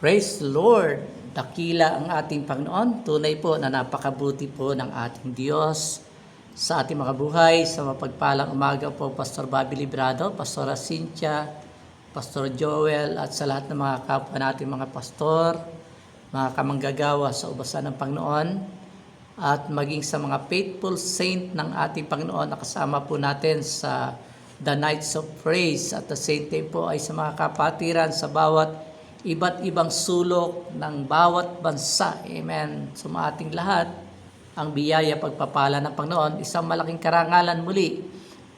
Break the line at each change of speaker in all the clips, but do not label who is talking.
Praise the Lord! Dakila ang ating Panginoon. Tunay po na napakabuti po ng ating Diyos sa ating mga buhay. Sa mapagpalang umaga po, Pastor Bobby Librado, Pastora Cynthia, Pastor Joel, at sa lahat ng mga kapwa natin mga pastor, mga kamanggagawa sa ubasan ng Panginoon, at maging sa mga faithful saint ng ating Panginoon na kasama po natin sa The Nights of Praise. At the same time po ay sa mga kapatiran sa bawat iba't ibang sulok ng bawat bansa. Amen. So ating lahat, ang biyaya pagpapala ng Panginoon, isang malaking karangalan muli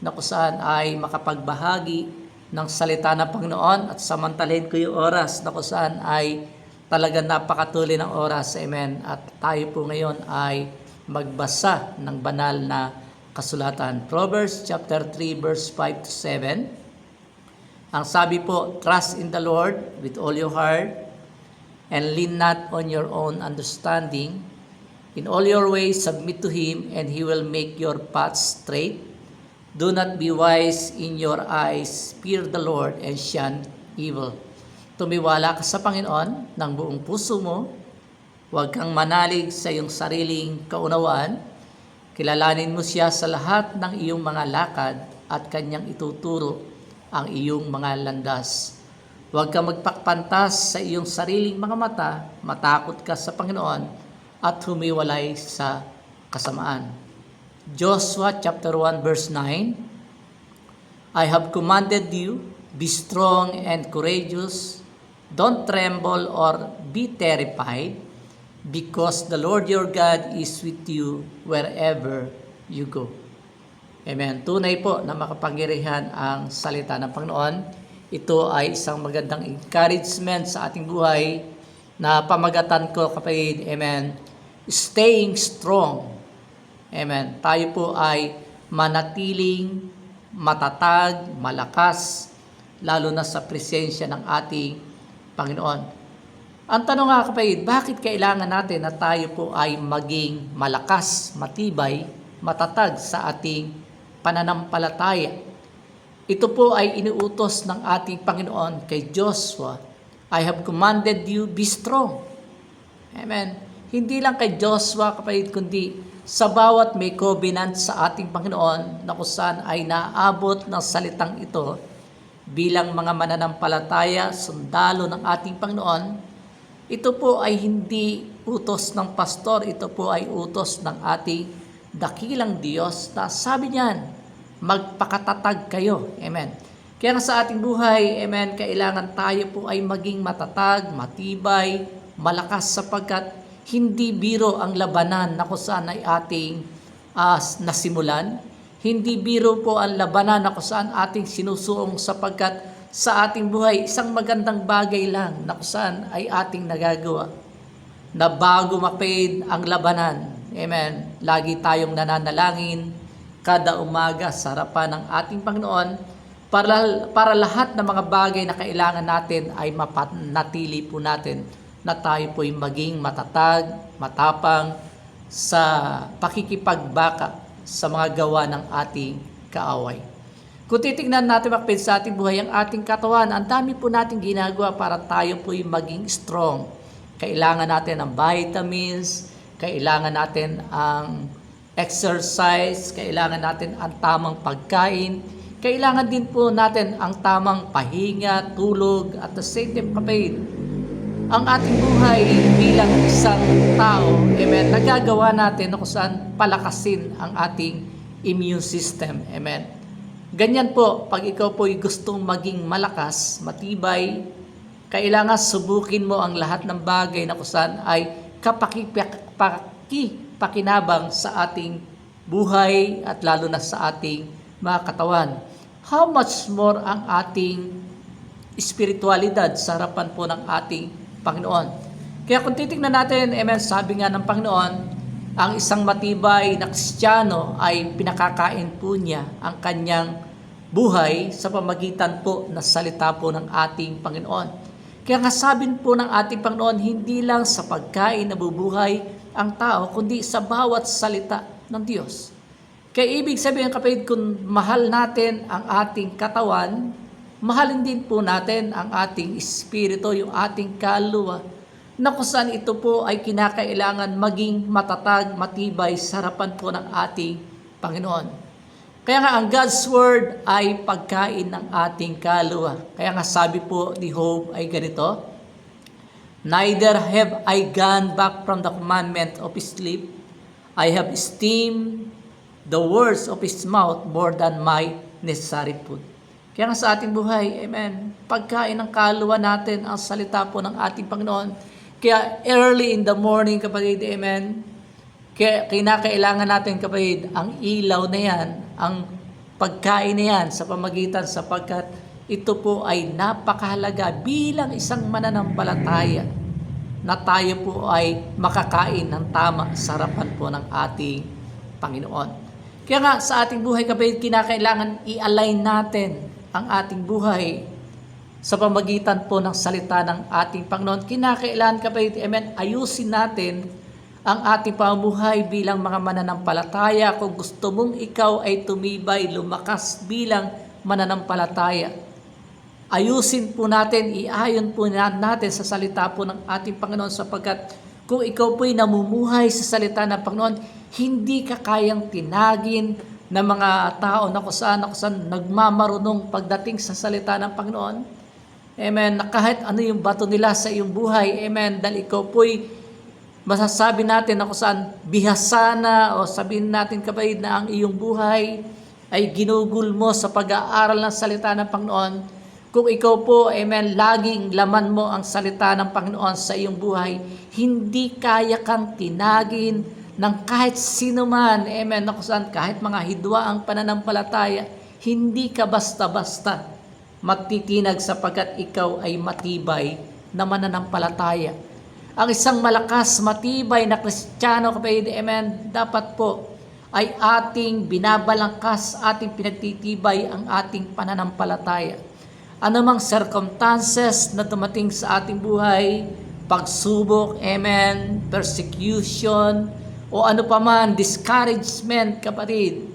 na kung saan ay makapagbahagi ng salita ng Panginoon at samantalahin ko yung oras na kung saan ay talagang napakatuloy ng oras. Amen. At tayo po ngayon ay magbasa ng banal na kasulatan. Proverbs chapter 3 verse 5 to 7. Ang sabi po, trust in the Lord with all your heart and lean not on your own understanding. In all your ways submit to Him and He will make your paths straight. Do not be wise in your eyes, fear the Lord and shun evil. Tumiwala ka sa Panginoon ng buong puso mo. Huwag kang manalig sa iyong sariling kaunawaan. Kilalanin mo siya sa lahat ng iyong mga lakad at Kanyang ituturo ang iyong mga landas. Huwag kang magpakpantas sa iyong sariling mga mata, matakot ka sa Panginoon at humiwalay sa kasamaan. Joshua chapter 1 verse 9, I have commanded you, be strong and courageous, don't tremble or be terrified, because the Lord your God is with you wherever you go. Amen. Tunay po na makapangyarihan ang salita ng Panginoon. Ito ay isang magandang encouragement sa ating buhay na pamagatan ko, kapatid. Amen. Staying strong. Amen. Tayo po ay manatiling matatag, malakas, lalo na sa presensya ng ating Panginoon. Ang tanong nga, kapatid, bakit kailangan natin na tayo po ay maging malakas, matibay, matatag sa ating pananampalataya? Ito po ay inuutos ng ating Panginoon kay Joshua. I have commanded you, be strong. Amen. Hindi lang kay Joshua, kapatid, kundi sa bawat may covenant sa ating Panginoon na kung saan ay naabot ng salitang ito bilang mga mananampalataya, sundalo ng ating Panginoon. Ito po ay hindi utos ng pastor, ito po ay utos ng ating dakilang Diyos na sabi niyan, magpakatatag kayo. Amen. Kaya sa ating buhay, amen, kailangan tayo po ay maging matatag, matibay, malakas sapagkat hindi biro ang labanan na kung saan ay ating nasimulan. Hindi biro po ang labanan na kung saan ating sinusuong sapagkat sa ating buhay, isang magandang bagay lang na kung saan ay ating nagagawa. Na bago mapid ang labanan, amen, lagi tayong nananalangin kada umaga sa harapan ng ating Panginoon para lahat ng mga bagay na kailangan natin ay mapanatili po natin na tayo po ay maging matatag, matapang sa pakikipagbaka sa mga gawa ng ating kaaway. Kung titignan natin makapid sa ating buhay ang ating katawan, ang dami po natin ginagawa para tayo po ay maging strong. Kailangan natin ang vitamins, kailangan natin ang exercise, kailangan natin ang tamang pagkain, kailangan din po natin ang tamang pahinga, tulog, at the same time, kapatid, ang ating buhay bilang isang tao, amen, nagagawa natin kung saan palakasin ang ating immune system, amen. Ganyan po, pag ikaw po ay gustong maging malakas, matibay, kailangan subukin mo ang lahat ng bagay na kung saan ay pakinabang sa ating buhay at lalo na sa ating mga katawan. How much more ang ating espiritualidad sa harapan po ng ating Panginoon. Kaya kung titignan natin, amen, sabi nga ng Panginoon, ang isang matibay na Kristiyano ay pinakakain po niya ang kanyang buhay sa pamagitan po na salita po ng ating Panginoon. Kaya nga sabi po ng ating Panginoon, hindi lang sa pagkain nabubuhay ang tao, kundi sa bawat salita ng Diyos. Kaya ibig sabihin, kapatid, kung mahal natin ang ating katawan, mahalin din po natin ang ating espiritu, yung ating kaluluwa, na kung saan ito po ay kinakailangan maging matatag, matibay sa harapan po ng ating Panginoon. Kaya nga ang God's Word ay pagkain ng ating kaluluwa. Kaya nga sabi po ni Job ay ganito, "Neither have I gone back from the commandment of his lips. I have esteemed the words of his mouth more than my necessary food." Kaya nga sa ating buhay, amen, pagkain ng kaluluwa natin ang salita po ng ating Panginoon. Kaya early in the morning, kapatid, amen, kaya kinakailangan natin, kapatid, ang ilaw na yan, ang pagkain na yan sa pamagitan, sapagkat ito po ay napakahalaga bilang isang mananampalataya na tayo po ay makakain ng tama sa harapan po ng ating Panginoon. Kaya nga sa ating buhay, kapatid, kinakailangan i-align natin ang ating buhay sa pamagitan po ng salita ng ating Panginoon. Kinakailangan, kapatid, amen, ayusin natin ang ating pamumuhay bilang mga mananampalataya. Kung gusto mong ikaw ay tumibay, lumakas bilang mananampalataya, ayusin po natin, iayon po natin sa salita po ng ating Panginoon, sapagkat kung ikaw po'y namumuhay sa salita ng Panginoon, hindi ka kayang tinagin ng mga tao na kung saan nagmamarunong pagdating sa salita ng Panginoon. Amen. Na kahit ano yung bato nila sa iyong buhay, amen, dahil ikaw po'y masasabi natin na kung saan bihasa na, o sabihin natin, kapatid, na ang iyong buhay ay ginugol mo sa pag-aaral ng salita ng Panginoon. Kung ikaw po, amen, laging laman mo ang salita ng Panginoon sa iyong buhay, hindi kaya kang tinagin ng kahit sino man, amen, na kung saan kahit mga hidwa ang pananampalataya, hindi ka basta-basta magtitinag, sapagkat ikaw ay matibay na mananampalataya. Ang isang malakas, matibay na Kristiyano, kapatid, amen, dapat po ay ating binabalangkas, ating pinagtitibay ang ating pananampalataya. Anumang circumstances na dumating sa ating buhay, pagsubok, amen, persecution, o ano pa man, discouragement, kapatid,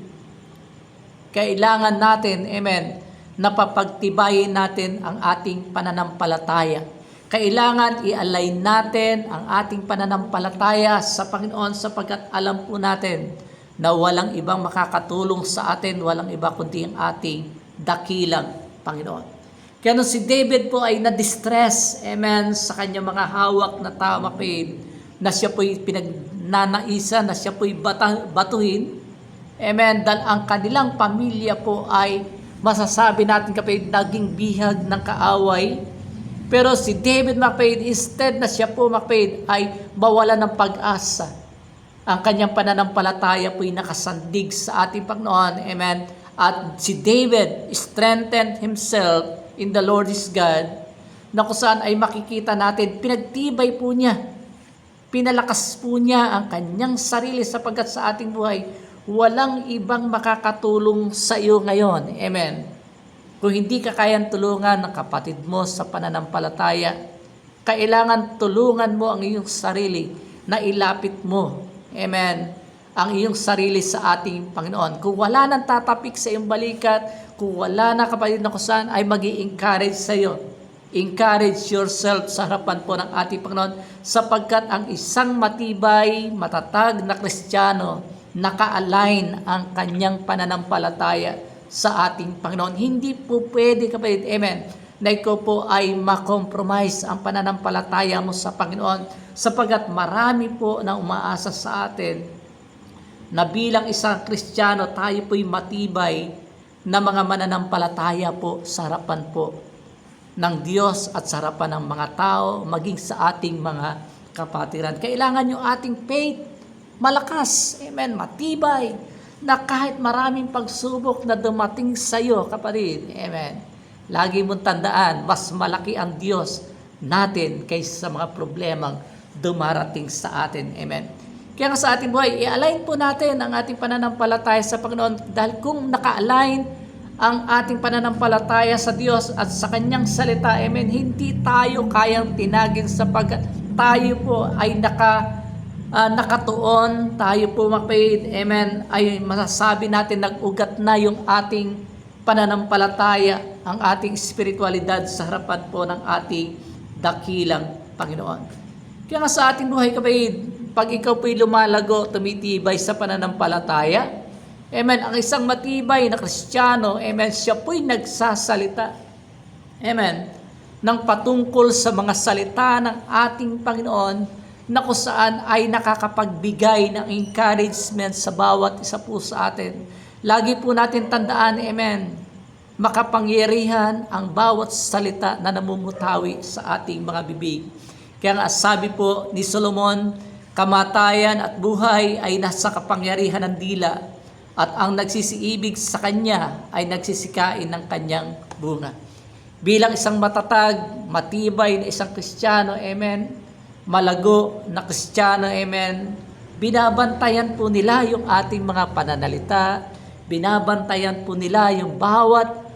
kailangan natin, amen, napapagtibayin natin ang ating pananampalataya. Kailangan i-align natin ang ating pananampalataya sa Panginoon, sapagkat alam po natin na walang ibang makakatulong sa atin, walang iba kundi ang ating dakilang Panginoon. Kaya nung si David po ay na-distress, amen, sa kanyang mga hawak na tamapin, na siya po'y pinagnanaisan, na siya po'y batuhin, amen, dahil ang kanilang pamilya po ay masasabi natin, kapatid, naging bihag ng kaaway. Pero si David, kapatid, instead na siya po, kapatid, ay mawala ng pag-asa, ang kanyang pananampalataya po'y nakasandig sa ating Panginoon. Amen. At si David strengthened himself in the Lord his God, na kung saan ay makikita natin, pinagtibay po niya, pinalakas po niya ang kanyang sarili, sapagkat sa ating buhay, walang ibang makakatulong sa iyo ngayon. Amen. Kung hindi ka kayang tulungan ng kapatid mo sa pananampalataya, kailangan tulungan mo ang iyong sarili na ilapit mo. Amen. Ang iyong sarili sa ating Panginoon. Kung wala nang tatapik sa iyong balikat, kung wala na, kapatid, na kung saan ay mag-i-encourage sa iyo, encourage yourself sa harapan po ng ating Panginoon, sapagkat ang isang matibay, matatag na Kristiyano, naka-align ang kanyang pananampalataya sa ating Panginoon. Hindi po pwede, kapatid, amen, na ikaw po ay makompromise ang pananampalataya mo sa Panginoon, sapagkat marami po na umaasa sa atin na bilang isang Kristiyano, tayo po'y matibay na mga mananampalataya po sa harapan po ng Diyos at sa harapan ng mga tao, maging sa ating mga kapatiran. Kailangan yung ating faith malakas, amen, matibay, na kahit maraming pagsubok na dumating sa iyo, kapatid, amen, lagi mong tandaan, mas malaki ang Diyos natin kaysa sa mga problemang dumarating sa atin, amen. Kaya nga sa ating buhay, i-align po natin ang ating pananampalataya sa Panginoon, dahil kung naka-align ang ating pananampalataya sa Diyos at sa Kanyang salita, amen, hindi tayo kayang tinagin, sapagkat tayo po ay nakatuon, tayo po, kapatid, amen, ay masasabi natin nag-ugat na yung ating pananampalataya ang ating espiritualidad sa harapan po ng ating dakilang Panginoon. Kaya nga sa ating buhay, kapatid, pag ikaw po'y lumalago, tumitibay sa pananampalataya, amen, ang isang matibay na Kristiyano, amen, siya po'y nagsasalita, amen, ng patungkol sa mga salita ng ating Panginoon na kung saan ay nakakapagbigay ng encouragement sa bawat isa po sa atin. Lagi po natin tandaan, amen, makapangyarihan ang bawat salita na namumutawi sa ating mga bibig. Kaya nga sabi po ni Solomon, kamatayan at buhay ay nasa kapangyarihan ng dila, at ang nagsisiibig sa kanya ay nagsisikain ng kanyang bunga. Bilang isang matatag, matibay na isang Kristiyano, amen, malago na Kristiyano, amen, binabantayan po nila yung ating mga pananalita, binabantayan po nila yung bawat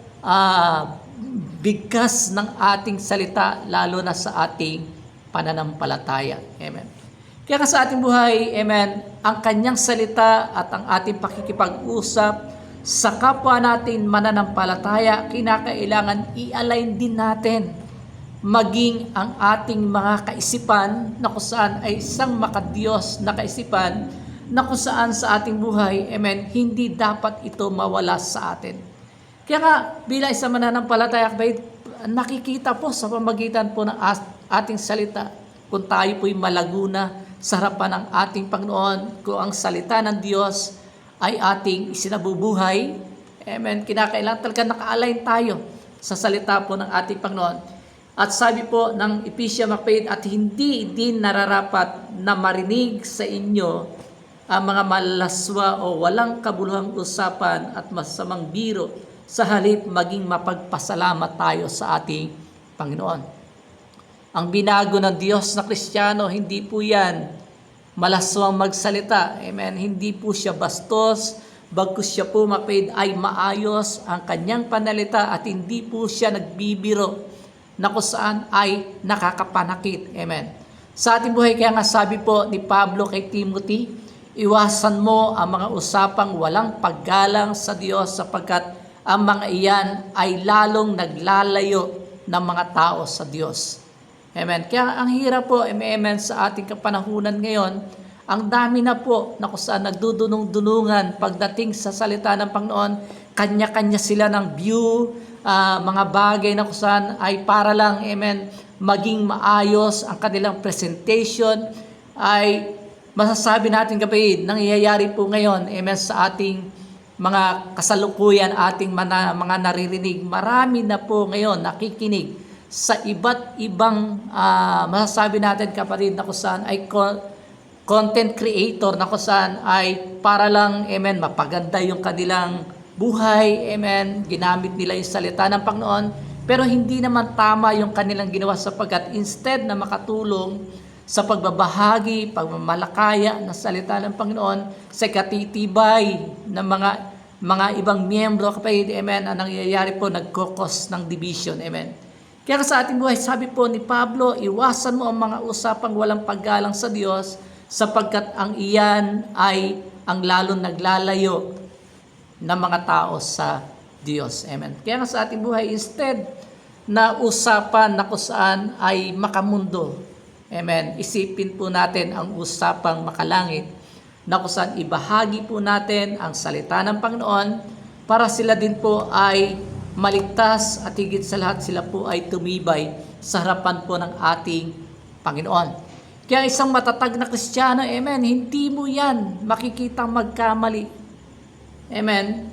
bigkas ng ating salita, lalo na sa ating pananampalataya. Amen. Kaya sa ating buhay, amen, ang kanyang salita at ang ating pakikipag-usap sa kapwa natin mananampalataya, kinakailangan i-align din natin maging ang ating mga kaisipan na kung saan ay isang makadiyos na kaisipan na kung saan sa ating buhay, amen, hindi dapat ito mawala sa atin. Kaya nga, bilang isang mananampalataya, nakikita po sa pamagitan po ng ating salita kung tayo po'y malago na sa harapan ng ating Panginoon, kung ang salita ng Diyos ay ating isinabubuhay, amen, kinakailangan talaga naka-align tayo sa salita po ng ating Panginoon. At sabi po ng Ephesians, at hindi din nararapat na marinig sa inyo ang mga malaswa o walang kabuluhang usapan at masamang biro, sa halip maging mapagpasalamat tayo sa ating Panginoon. Ang binago ng Diyos na Kristiyano, hindi po yan malaswang magsalita. Amen. Hindi po siya bastos, bagkus siya po ay maayos ang kanyang panalita at hindi po siya nagbibiro na kung saan ay nakakapanakit. Amen. Sa ating buhay, kaya nga sabi po ni Pablo kay Timothy, iwasan mo ang mga usapang walang paggalang sa Diyos, sapagkat ang mga iyan ay lalong naglalayo ng mga tao sa Diyos. Amen. Kaya ang hirap po, amen, sa ating kapanahunan ngayon, ang dami na po na kung saan nagdudunong-dunungan pagdating sa salita ng Panginoon, kanya-kanya sila ng view, mga bagay na kung saan ay para lang, amen, maging maayos ang kanilang presentation, ay masasabi natin, kapatid, nangyayari po ngayon, amen, sa ating mga kasalukuyan, ating mga naririnig. Marami na po ngayon nakikinig sa iba't ibang masasabi natin, kapatid, na kung saan ay content creator, na kung saan ay para lang, amen, mapaganda yung kanilang buhay, amen, ginamit nila yung salita ng Panginoon, pero hindi naman tama yung kanilang ginawa, sapagkat instead na makatulong sa pagbabahagi, pagmamalakaya ng salita ng Panginoon, sa katitibay ng mga ibang miyembro, kapatid, amen, ang nangyayari po, nagkokos ng division, amen. Kaya sa ating buhay, sabi po ni Pablo, iwasan mo ang mga usapang walang paggalang sa Diyos, sapagkat ang iyan ay ang lalong naglalayo ng mga tao sa Diyos. Amen. Kaya sa ating buhay, instead na usapan na kung saan ay makamundo, amen, isipin po natin ang usapang makalangit, na kung saan ibahagi po natin ang salita ng Panginoon para sila din po ay maligtas at higit sa lahat sila po ay tumibay sa harapan po ng ating Panginoon. Kaya isang matatag na Kristiyano, amen, hindi mo yan makikita magkamali. Amen.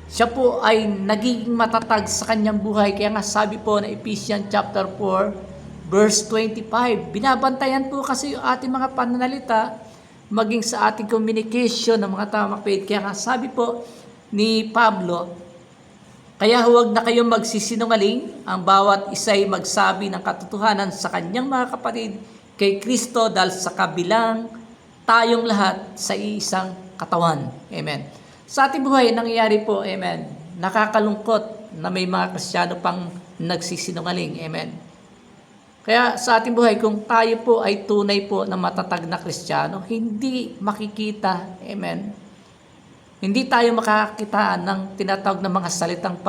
Siya po ay nagiging matatag sa kanyang buhay. Kaya nga sabi po na Ephesians chapter 4, verse 25, binabantayan po kasi yung ating mga pananalita, maging sa ating communication ng mga tao, kapatid. Kaya nga sabi po ni Pablo, kaya huwag na kayong magsisinungaling, ang bawat isa'y magsabi ng katotohanan sa kanyang mga kapatid kay Kristo, dahil sa kabilang tayong lahat sa iisang katawan. Amen. Sa ating buhay, nangyayari po, amen, nakakalungkot na may mga Kristiyano pang nagsisinungaling. Amen. Kaya sa ating buhay, kung tayo po ay tunay po na matatag na Kristiyano, hindi makikita, amen, Hindi tayo makakakitaan ng tinatawag na mga salitang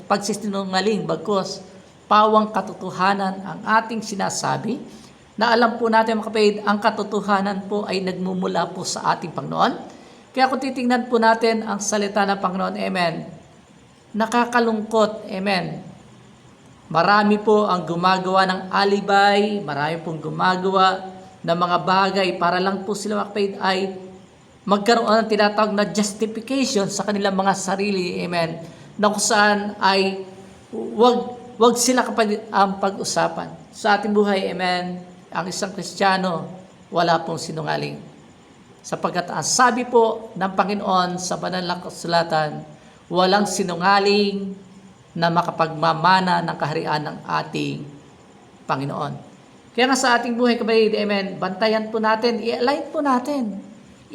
pagsisinungaling, bagkus pawang katotohanan ang ating sinasabi, na alam po natin mga kapatid, ang katotohanan po ay nagmumula po sa ating Panginoon. Kaya kung titingnan po natin ang salita ng Panginoon, amen, nakakalungkot, amen. Marami po ang gumagawa ng alibay, marami pong gumagawa ng mga bagay para lang po sila mga kapatid ay magkaroon ng tinatawag na justification sa kanilang mga sarili, amen, na kung saan ay wag sila kapatid ang pag-usapan. Sa ating buhay, amen, ang isang Kristiyano, wala pong sinungaling. Sapagkat ang sabi po ng Panginoon sa banal na kasulatan, walang sinungaling na makapagmamana ng kaharian ng ating Panginoon. Kaya nga sa ating buhay, kapatid, amen, bantayan po natin, i-align po natin,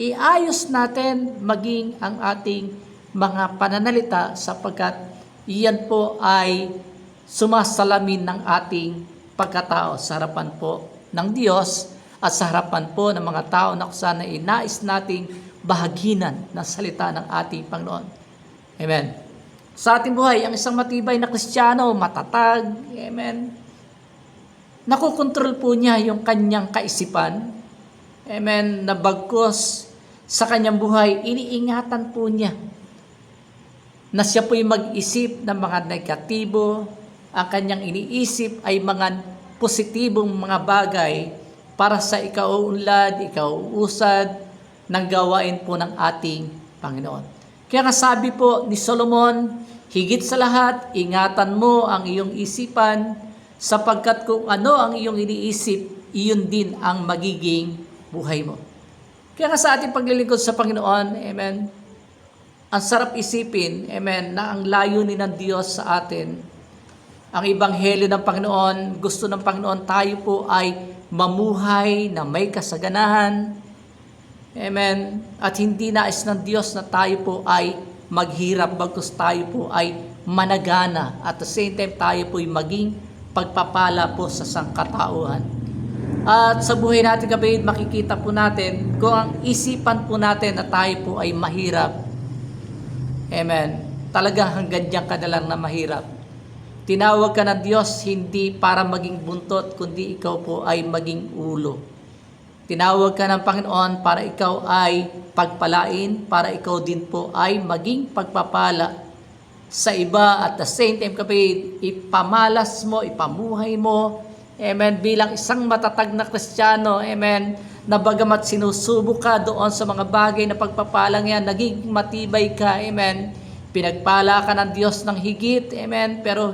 iayos natin maging ang ating mga pananalita sapagkat iyan po ay sumasalamin ng ating pagkatao sa harapan po ng Diyos at sa harapan po ng mga tao na kusana inais nating bahaginan ng salita ng ating Panginoon. Amen. Sa ating buhay, ang isang matibay na Kristiyano, matatag, amen, nakokontrol po niya yung kanyang kaisipan, amen, na bagkus sa kanyang buhay, iniingatan po niya na siya po'y mag-isip ng mga negatibo, ang kanyang iniisip ay mga positibong mga bagay para sa ikauunlad, ikauusad ng gawain po ng ating Panginoon. Kaya nga sabi po ni Solomon, higit sa lahat, ingatan mo ang iyong isipan sapagkat kung ano ang iyong iniisip, iyon din ang magiging buhay mo. Kaya nga sa ating paglilingkod sa Panginoon, amen, ang sarap isipin, amen, na ang layunin ng Diyos sa atin, ang ebanghelyo ng Panginoon, gusto ng Panginoon tayo po ay mamuhay na may kasaganahan, amen, at hindi nais ng Diyos na tayo po ay maghirap, bagkus tayo po ay managana, at the same time tayo po ay maging pagpapala po sa sangkatauhan. At sa buhay natin, kapatid, makikita po natin kung ang isipan po natin na tayo po ay mahirap. Amen. Talagang hanggang diyan ka na lang na mahirap. Tinawag ka ng Diyos hindi para maging buntot, kundi ikaw po ay maging ulo. Tinawag ka ng Panginoon para ikaw ay pagpalain, para ikaw din po ay maging pagpapala sa iba. At the same time, kapatid, ipamalas mo, ipamuhay mo, amen, bilang isang matatag na Kristiyano, amen, na bagamat sinusubok ka doon sa mga bagay na pagpapalang yan, naging matibay ka, amen, pinagpala ka ng Diyos ng higit, amen, pero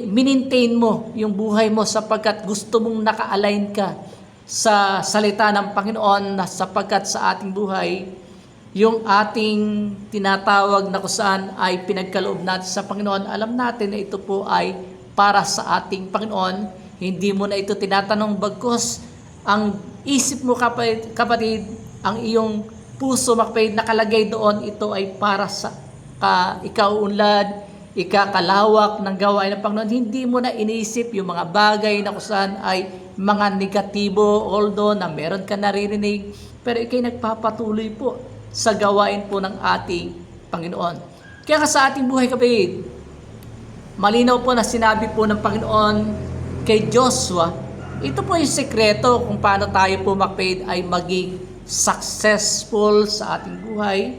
minintain mo yung buhay mo sapagkat gusto mong naka-align ka sa salita ng Panginoon na sapagkat sa ating buhay, yung ating tinatawag na kusaan ay pinagkaloob natin sa Panginoon, alam natin na ito po ay para sa ating Panginoon. Hindi mo na ito tinatanong, bagkus ang isip mo, kapatid, ang iyong puso, kapatid, nakalagay doon, ito ay para sa ikauunlad, ikakalawak ng gawain ng Panginoon. Hindi mo na iniisip yung mga bagay na kusan ay mga negatibo, although na meron ka naririnig, pero ikay nagpapatuloy po sa gawain po ng ating Panginoon. Kaya sa ating buhay, kapatid, malinaw po na sinabi po ng Panginoon kay Joshua, ito po yung sekreto kung paano tayo po, kapatid, ay maging successful sa ating buhay,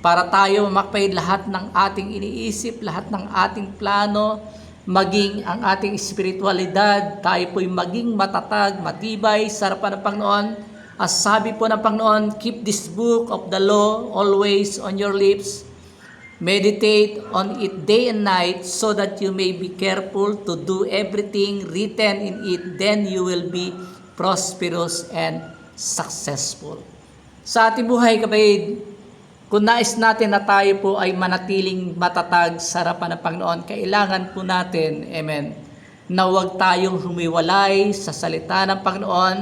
para tayo, kapatid, lahat ng ating iniisip, lahat ng ating plano, maging ang ating espiritualidad, tayo po'y maging matatag, matibay sa harapan ng Panginoon. As sabi po ng Panginoon, keep this book of the law always on your lips. Meditate on it day and night so that you may be careful to do everything written in it. Then you will be prosperous and successful. Sa ating buhay, kapatid, kung nais natin na tayo po ay manatiling matatag sa harapan ng Panginoon, kailangan po natin, amen, na huwag tayong humiwalay sa salita ng Panginoon.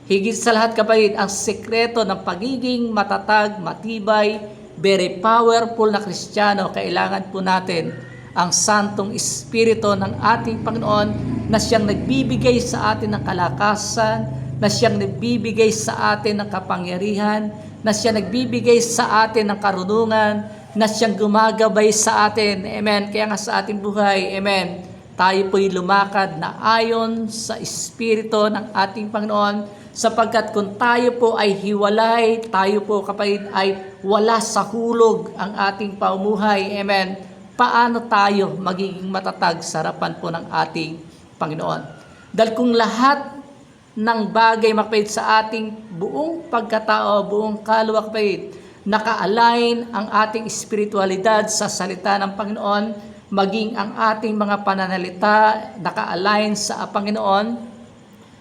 Higit sa lahat, kapatid, ang sekreto ng pagiging matatag, matibay, very powerful na Kristiyano, kailangan po natin ang Santong Espiritu ng ating Panginoon na siyang nagbibigay sa atin ng kalakasan, na siyang nagbibigay sa atin ng kapangyarihan, na siya nagbibigay sa atin ng karunungan, na siyang gumagabay sa atin. Amen. Kaya nga sa ating buhay, amen, tayo po'y lumakad na ayon sa Espiritu ng ating Panginoon, sapagkat kung tayo po ay hiwalay, tayo po kapatid ay wala sa hulog ang ating paumuhay. Amen. Paano tayo magiging matatag sa harapan po ng ating Panginoon? Dahil kung lahat ng bagay makapait sa ating buong pagkatao, buong kaluluwa kapait, naka-align ang ating espiritualidad sa salita ng Panginoon, maging ang ating mga pananalita naka-align sa Panginoon,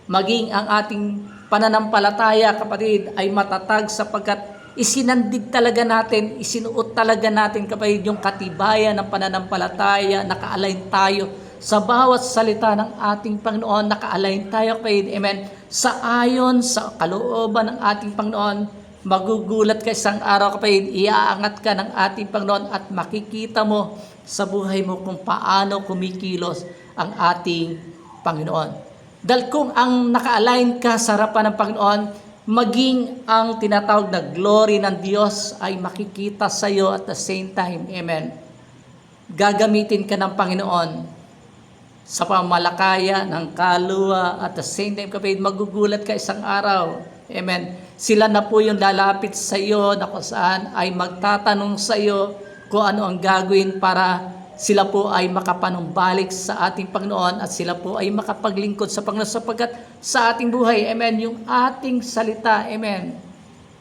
maging ang ating pananampalataya kapatid ay matatag sapagkat isinandig talaga natin, isinuot talaga natin kapatid yung katibayan ng pananampalataya, naka-align tayo sa bawat salita ng ating Panginoon, naka-align tayo kapatid, amen, sa ayon sa kalooban ng ating Panginoon. Magugulat ka isang araw kapatid, iaangat ka ng ating Panginoon at makikita mo sa buhay mo kung paano kumikilos ang ating Panginoon. Dahil kung ang naka-align ka sa harapan ng Panginoon, maging ang tinatawag na glory ng Diyos ay makikita sa iyo at the same time, amen, gagamitin ka ng Panginoon sa pamalakaya ng kaluluwa at the same time kapatid, magugulat ka isang araw, amen, sila na po yung lalapit sa iyo na kung saan ay magtatanong sa iyo kung ano ang gagawin para sila po ay makapanumbalik sa ating Panginoon at sila po ay makapaglingkod sa Panginoon sapagkat sa ating buhay, amen, yung ating salita, amen,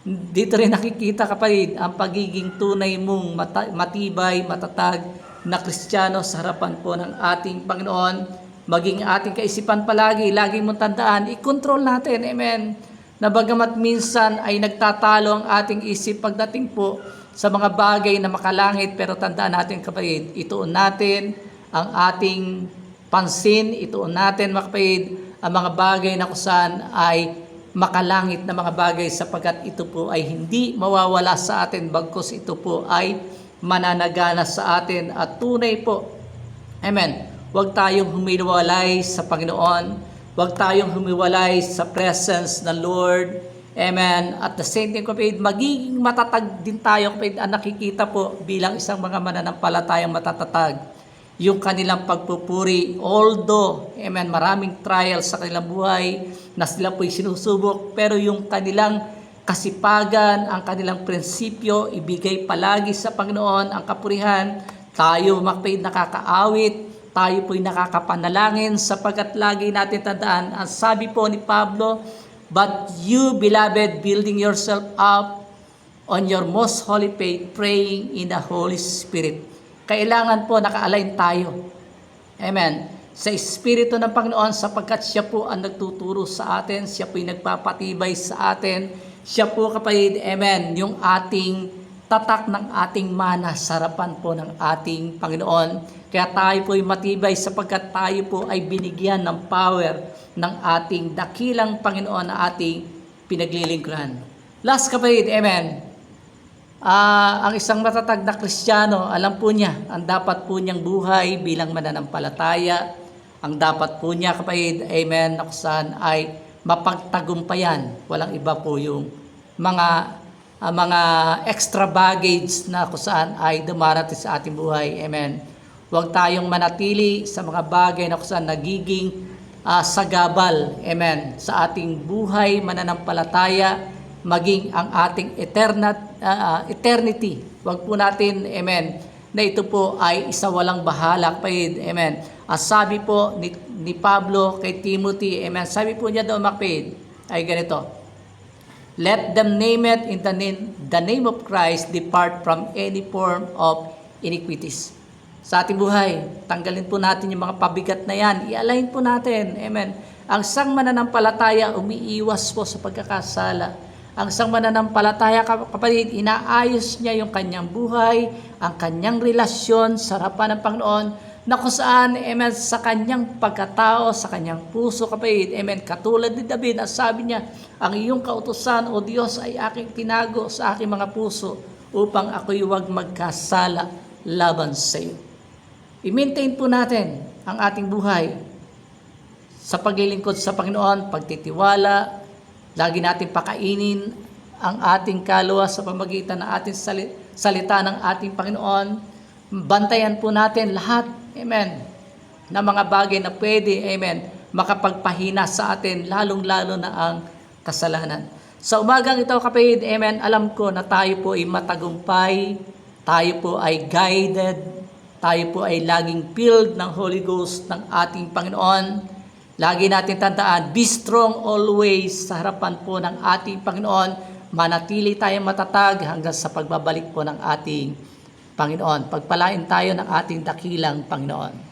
dito rin nakikita kapatid ang pagiging tunay mong matibay, matatag na Kristiyano sa harapan po ng ating Panginoon. Maging ating kaisipan palagi, lagi mong tandaan, i-control natin, amen, na bagamat minsan ay nagtatalo ang ating isip pagdating po sa mga bagay na makalangit, pero tandaan natin kapatid, ituon natin ang ating pansin, ituon natin mga kapatid ang mga bagay na kusan ay makalangit na mga bagay sapagkat ito po ay hindi mawawala sa atin bagkus ito po ay mananagana sa atin at tunay po. Amen. Huwag tayong humiwalay sa Panginoon. Huwag tayong humiwalay sa presence ng Lord. Amen. At the same time, kapatid, magiging matatag din tayo, kapatid, ang nakikita po bilang isang mga mananampalatayang matatatag. Yung kanilang pagpupuri, although, amen, maraming trials sa kanilang buhay na sila po'y sinusubok, pero yung kanilang kasipagan, ang kanilang prinsipyo, ibigay palagi sa Panginoon ang kapurihan. Tayo, kapatid, nakakaawit, tayo po'y nakakapanalangin sapagkat lagi natin tandaan, ang sabi po ni Pablo, but you, beloved, building yourself up on your most holy faith, praying in the Holy Spirit. Kailangan po naka-align tayo. Amen. Sa Espiritu ng Panginoon sapagkat siya po ang nagtuturo sa atin, siya po'y nagpapatibay sa atin, siya po kapatid, amen, yung ating tatak ng ating mana sa harapan po ng ating Panginoon. Kaya tayo po'y matibay sapagkat tayo po ay binigyan ng power ng ating dakilang Panginoon na ating pinaglilingkuran. Last kapatid, amen. Ang isang matatag na Kristiyano, alam po niya, ang dapat po niyang buhay bilang mananampalataya, ang dapat po niya kapatid, amen, na kusan ay mapagtagumpayan. Walang iba po yung mga extra baggage na kusan ay dumarating sa ating buhay, amen. Huwag tayong manatili sa mga bagay na kung saan nagiging sagabal, amen, sa ating buhay, mananampalataya, maging ang ating eternity. Huwag po natin, amen, na ito po ay isa walang bahala, kapatid, amen. Sabi po ni Pablo kay Timothy, amen, sabi po niya doon, kapatid, ay ganito, let them name it in the name of Christ, depart from any form of iniquities. Sa ating buhay, tanggalin po natin yung mga pabigat na yan. I-align po natin. Amen. Ang isang mananampalataya, umiiwas po sa pagkakasala. Ang isang mananampalataya, kapatid, inaayos niya yung kanyang buhay, ang kanyang relasyon sa harapan ng Panginoon, na kung saan, amen, sa kanyang pagkatao, sa kanyang puso, kapatid, amen, katulad ni David, ang sabi niya, ang iyong kautusan, o Diyos, ay aking tinago sa aking mga puso, upang ako'y huwag magkasala laban sa iyo. I-maintain po natin ang ating buhay sa paglilingkod sa Panginoon, pagtitiwala, lagi natin pakainin ang ating kaluluwa sa pamagitan ng ating salita ng ating Panginoon. Bantayan po natin lahat, amen, na mga bagay na pwede, amen, makapagpahina sa atin, lalong-lalo na ang kasalanan. Sa umagang ito, kapatid, amen, alam ko na tayo po ay matagumpay, tayo po ay guided, tayo po ay laging filled ng Holy Ghost ng ating Panginoon. Lagi natin tandaan, be strong always sa harapan po ng ating Panginoon. Manatili tayong matatag hanggang sa pagbabalik po ng ating Panginoon. Pagpalain tayo ng ating dakilang Panginoon.